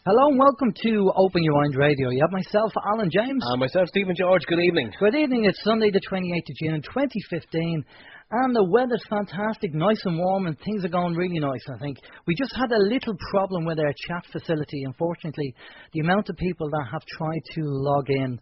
Hello and welcome to Open Your Mind Radio. You have myself, Alan James. And myself, Stephen George. Good evening. Good evening. It's Sunday the 28th of June 2015 and the weather's fantastic, nice and warm, and things are going really nice, I think. We just had a little problem with our chat facility. Unfortunately, the amount of people that have tried to log in,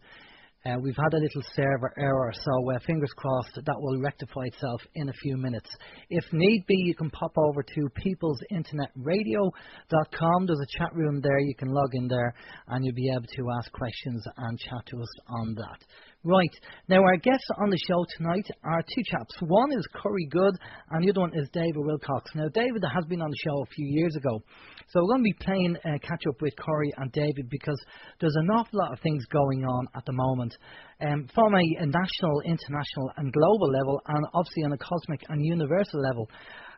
we've had a little server error, so fingers crossed that will rectify itself in a few minutes. If need be, you can pop over to peoplesinternetradio.com. There's a chat room there. You can log in there and you'll be able to ask questions and chat to us on that. Right, now our guests on the show tonight are two chaps. One is Goode and the other one is David Wilcock. Now David has been on the show a few years ago, so we're going to be playing catch up with Corey and David because there's an awful lot of things going on at the moment from a national, international and global level, and obviously on a cosmic and universal level.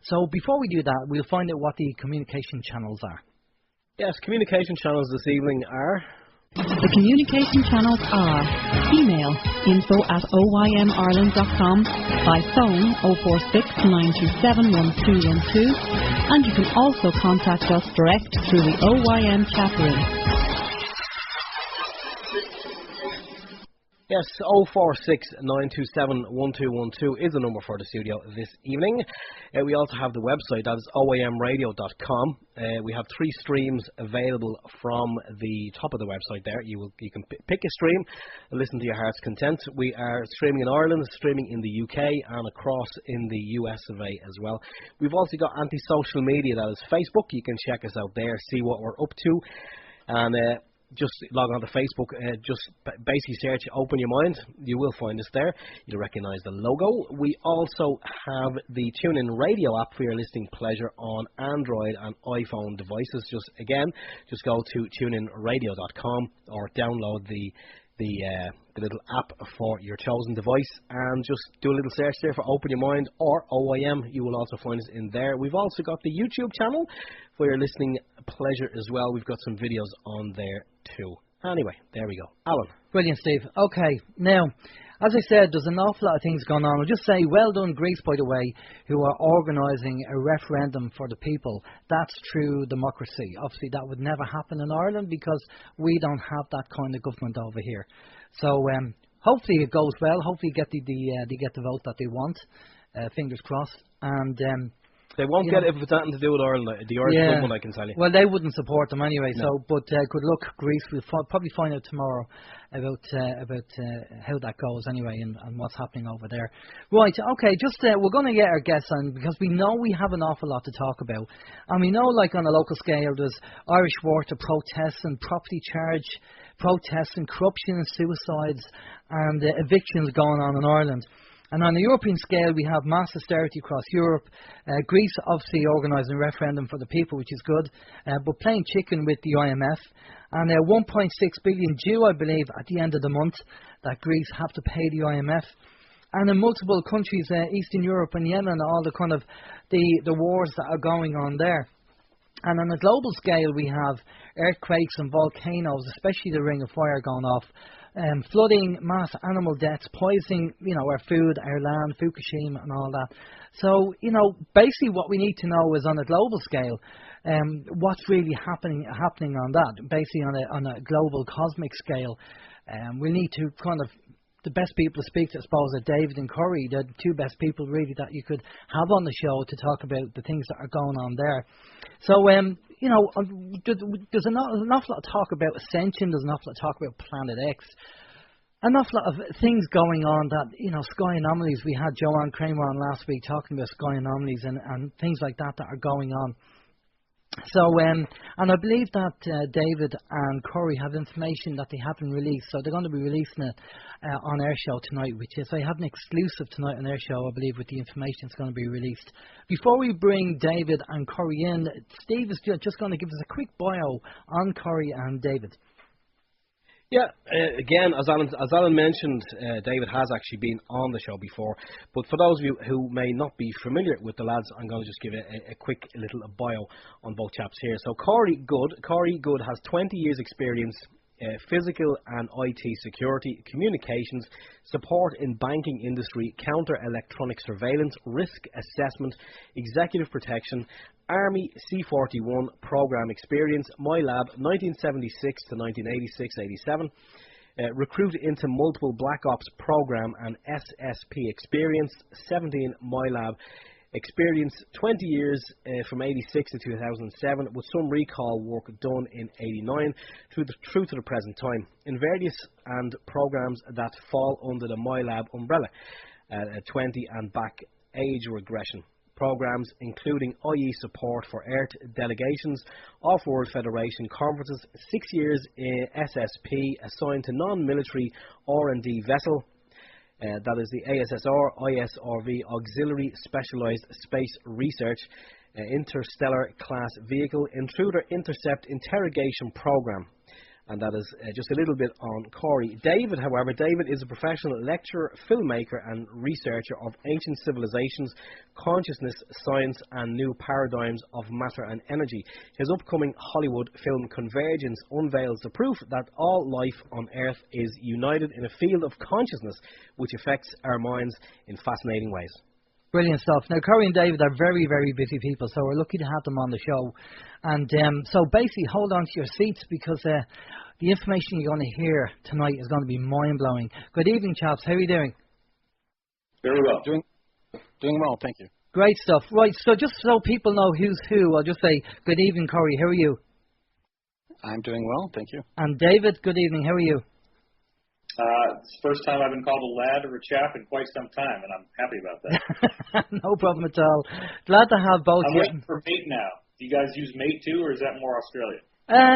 So before we do that, we'll find out what the communication channels are. Yes, communication channels this evening are... The communication channels are email info@oymireland.com, by phone 046 927 1212, and you can also contact us direct through the OYM chat room. Yes, 046 927 1212 is the number for the studio this evening. We also have the website, that is oymradio.com. We have 3 streams available from the top of the website there. You can pick a stream and listen to your heart's content. We are streaming in Ireland, streaming in the UK and across in the US of A as well. We've also got anti-social media, that is Facebook. You can check us out there, see what we're up to. And just log on to Facebook, just basically search Open Your Mind. You will find us there. You'll recognise the logo. We also have the TuneIn Radio app for your listening pleasure on Android and iPhone devices. Just go to tuninradio.com or download the little app for your chosen device and just do a little search there for Open Your Mind or OYM. You will also find us in there. We've also got the YouTube channel for your listening pleasure as well. We've got some videos on there too. Anyway, there we go. Alan. Brilliant, Steve. Okay, now, as I said, there's an awful lot of things going on. I'll just say, well done, Greece, by the way, who are organising a referendum for the people. That's true democracy. Obviously, that would never happen in Ireland because we don't have that kind of government over here. So, hopefully it goes well. Hopefully they get the vote that they want. Fingers crossed. And they won't get it if it's anything to do with Ireland, the Irish government, I can tell you. Well, they wouldn't support them anyway. No. So, but good luck, Greece. We'll probably find out tomorrow about how that goes anyway and what's happening over there. Right, okay, just we're going to get our guests on because we know we have an awful lot to talk about. And we know, like on a local scale, there's Irish water protests and property charge protests and corruption and suicides and evictions going on in Ireland. And on a European scale, we have mass austerity across Europe. Greece obviously organising a referendum for the people, which is good, but playing chicken with the IMF. And 1.6 billion due, I believe, at the end of the month that Greece have to pay the IMF. And in multiple countries, Eastern Europe and Yemen, all the kind of the wars that are going on there. And on a global scale, we have earthquakes and volcanoes, especially the Ring of Fire going off. Flooding, mass animal deaths, poisoning, our food, our land, Fukushima and all that. So, basically what we need to know is on a global scale, what's really happening on that, basically on a global cosmic scale. We need to the best people to speak to, I suppose, are David and Corey. They're the two best people really that you could have on the show to talk about the things that are going on there. So, there's an awful lot of talk about ascension. There's an awful lot of talk about Planet X. An awful lot of things going on that, sky anomalies. We had Joanne Kramer on last week talking about sky anomalies and things like that are going on. So, and I believe that David and Corey have information that they haven't released, so they're going to be releasing it on our show tonight, which is, I have an exclusive tonight on our show, I believe, with the information that's going to be released. Before we bring David and Corey in, Steve is just going to give us a quick bio on Corey and David. Yeah, again, as Alan mentioned, David has actually been on the show before. But for those of you who may not be familiar with the lads, I'm going to just give a quick little bio on both chaps here. So Corey Goode has 20 years experience physical and IT security, communications, support in banking industry, counter-electronic surveillance, risk assessment, executive protection, Army C-41 program experience, MyLab 1976 to 1986-87, recruit into multiple Black Ops program and SSP experience, 17 MyLab experience, 20 years from 86 to 2007, with some recall work done in 89 through to the present time, in various and programs that fall under the MyLab umbrella, 20 and back age regression. Programs including IE support for Earth delegations, Off-World Federation conferences, 6 years in SSP assigned to non-military R&D vessel, that is the ASSR, ISRV Auxiliary Specialized Space Research, Interstellar Class Vehicle, Intruder Intercept Interrogation Program. And that is just a little bit on Corey. David, however, David is a professional lecturer, filmmaker and researcher of ancient civilizations, consciousness, science and new paradigms of matter and energy. His upcoming Hollywood film Convergence unveils the proof that all life on Earth is united in a field of consciousness which affects our minds in fascinating ways. Brilliant stuff. Now, Corey and David are very, very busy people, so we're lucky to have them on the show. And so basically, hold on to your seats because the information you're going to hear tonight is going to be mind-blowing. Good evening, chaps. How are you doing? Very well. Doing well, thank you. Great stuff. Right, so just so people know who's who, I'll just say, good evening, Corey. How are you? I'm doing well, thank you. And David, good evening. How are you? It's the first time I've been called a lad or a chap in quite some time, and I'm happy about that. No problem at all. Glad to have both. I'm waiting for mate now. Do you guys use mate too, or is that more Australian?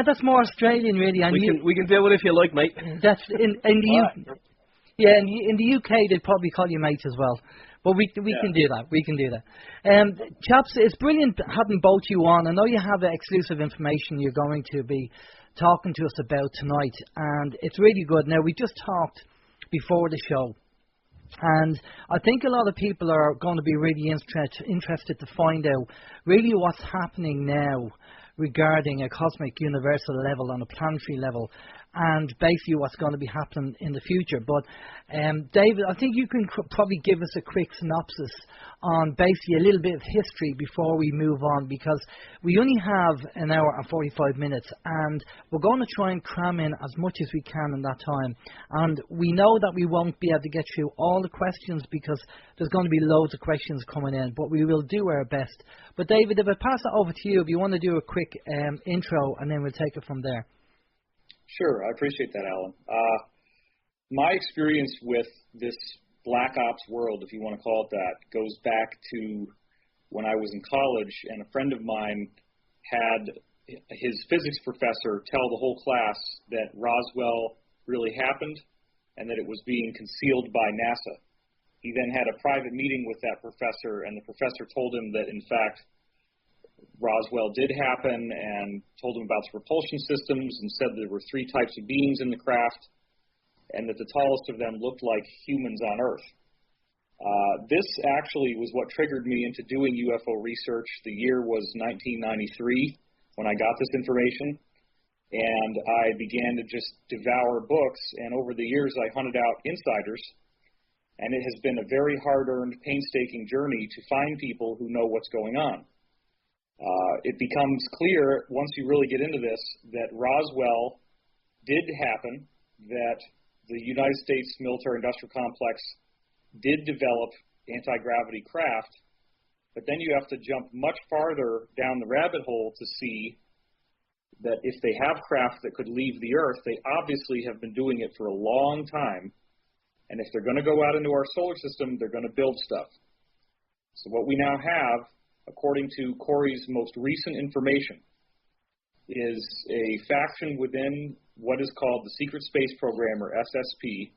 That's more Australian, really. And we can do it if you like, mate. That's in the in the UK they'd probably call you mate as well. But we can do that. We can do that. Chaps, it's brilliant having both you on. I know you have exclusive information you're going to be talking to us about tonight, and it's really good. Now, we just talked before the show, and I think a lot of people are going to be really interested to find out really what's happening now regarding a cosmic universal level on a planetary level, and basically what's going to be happening in the future. But David, I think you can probably give us a quick synopsis on basically a little bit of history before we move on, because we only have an hour and 45 minutes, and we're going to try and cram in as much as we can in that time. And we know that we won't be able to get through all the questions because there's going to be loads of questions coming in, but we will do our best. But David, if I pass it over to you, if you want to do a quick intro, and then we'll take it from there. Sure, I appreciate that, Alan. My experience with this Black Ops world, if you want to call it that, goes back to when I was in college, and a friend of mine had his physics professor tell the whole class that Roswell really happened and that it was being concealed by NASA. He then had a private meeting with that professor, and the professor told him that, in fact, Roswell did happen, and told him about the propulsion systems, and said there were 3 types of beings in the craft, and that the tallest of them looked like humans on Earth. This actually was what triggered me into doing UFO research. The year was 1993 when I got this information, and I began to just devour books, and over the years I hunted out insiders, and it has been a very hard-earned, painstaking journey to find people who know what's going on. It becomes clear, once you really get into this, that Roswell did happen, that the United States military-industrial complex did develop anti-gravity craft, but then you have to jump much farther down the rabbit hole to see that if they have craft that could leave the Earth, they obviously have been doing it for a long time, and if they're going to go out into our solar system, they're going to build stuff. So what we now have, according to Corey's most recent information, is a faction within what is called the Secret Space Program, or SSP,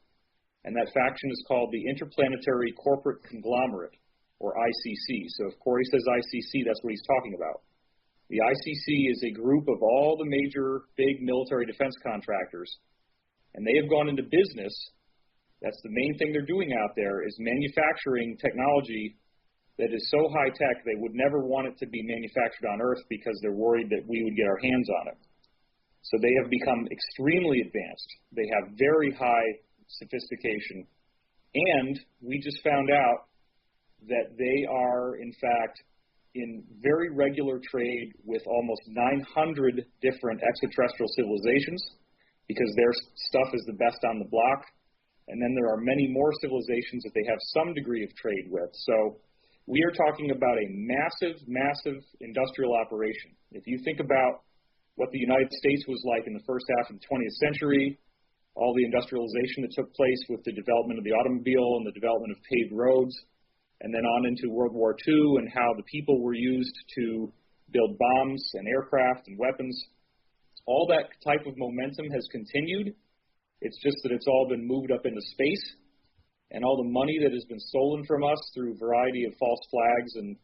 and that faction is called the Interplanetary Corporate Conglomerate, or ICC. So if Corey says ICC, that's what he's talking about. The ICC is a group of all the major big military defense contractors, and they have gone into business. That's the main thing they're doing out there, is manufacturing technology that is so high-tech they would never want it to be manufactured on Earth because they're worried that we would get our hands on it. So they have become extremely advanced. They have very high sophistication. And we just found out that they are, in fact, in very regular trade with almost 900 different extraterrestrial civilizations because their stuff is the best on the block. And then there are many more civilizations that they have some degree of trade with. So we are talking about a massive, massive industrial operation. If you think about what the United States was like in the first half of the 20th century, all the industrialization that took place with the development of the automobile and the development of paved roads, and then on into World War II and how the people were used to build bombs and aircraft and weapons, all that type of momentum has continued. It's just that it's all been moved up into space, and all the money that has been stolen from us through a variety of false flags and,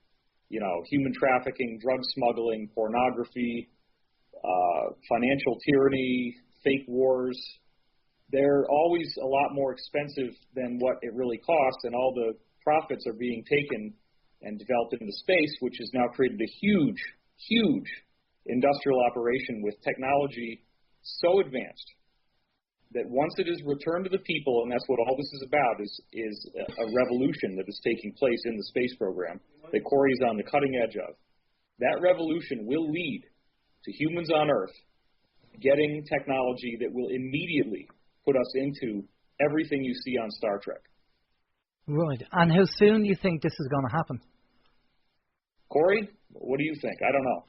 human trafficking, drug smuggling, pornography, financial tyranny, fake wars, they're always a lot more expensive than what it really costs, and all the profits are being taken and developed into space, which has now created a huge, huge industrial operation with technology so advanced that once it is returned to the people, and that's what all this is about, is a revolution that is taking place in the space program that Corey is on the cutting edge of. That revolution will lead to humans on Earth getting technology that will immediately put us into everything you see on Star Trek. Right. And how soon do you think this is going to happen? Corey, what do you think? I don't know.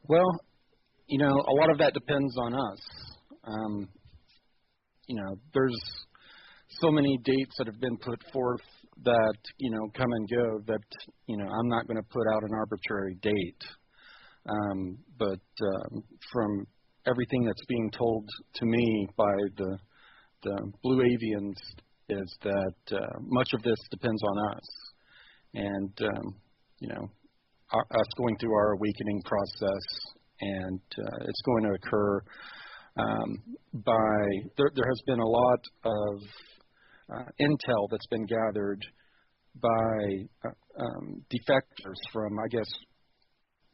Well, a lot of that depends on us. There's so many dates that have been put forth that, come and go that, I'm not going to put out an arbitrary date. But from everything that's being told to me by the Blue Avians is that much of this depends on us. And, us going through our awakening process, and it's going to occur there has been a lot of intel that's been gathered by defectors from, I guess,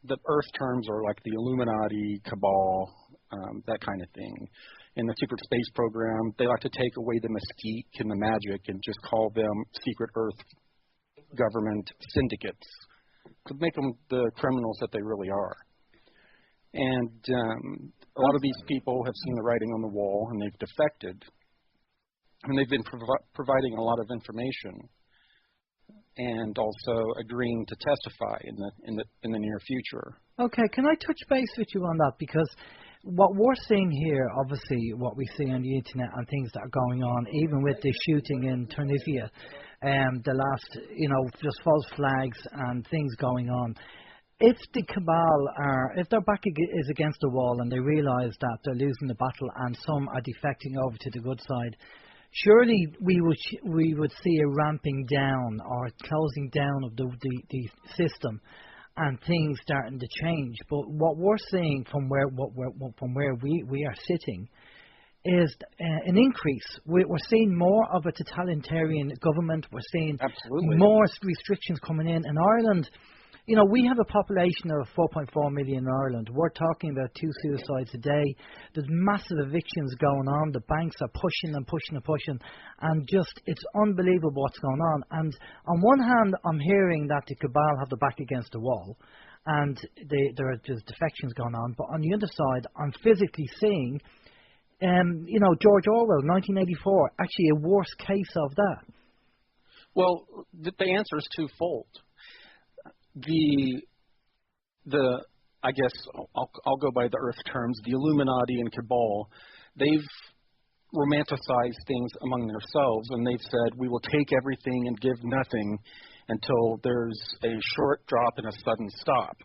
the Earth terms are like the Illuminati, Cabal, that kind of thing. In the secret space program, they like to take away the mystique and the magic and just call them secret Earth government syndicates to make them the criminals that they really are. And a lot of these people have seen the writing on the wall, and they've defected, and they've been providing a lot of information, and also agreeing to testify in the near future. Okay, can I touch base with you on that? Because what we're seeing here, obviously, what we see on the internet and things that are going on, even with the shooting in Tunisia, the last, just false flags and things going on. If the Cabal if their back is against the wall and they realise that they're losing the battle and some are defecting over to the good side, surely we would see a ramping down or closing down of the system and things starting to change. But what we're seeing from where we are sitting is an increase. We're seeing more of a totalitarian government. We're seeing more restrictions coming in Ireland. We have a population of 4.4 million in Ireland. We're talking about 2 suicides a day. There's massive evictions going on. The banks are pushing and pushing and pushing. And just, it's unbelievable what's going on. And on one hand, I'm hearing that the Cabal have the back against the wall. And there are just defections going on. But on the other side, I'm physically seeing, George Orwell, 1984, actually a worse case of that. Well, the answer is twofold. I guess I'll go by the Earth terms, the Illuminati and Cabal, they've romanticized things among themselves, and they've said, we will take everything and give nothing until there's a short drop and a sudden stop.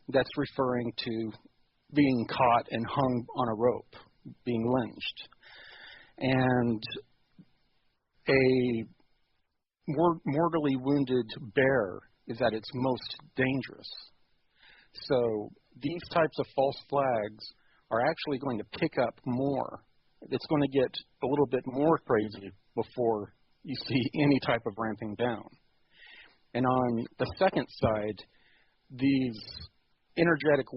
That's referring to being caught and hung on a rope, being lynched. And a mortally wounded bear is at its most dangerous. So these types of false flags are actually going to pick up more. It's going to get a little bit more crazy before you see any type of ramping down. And on the second side, these energetic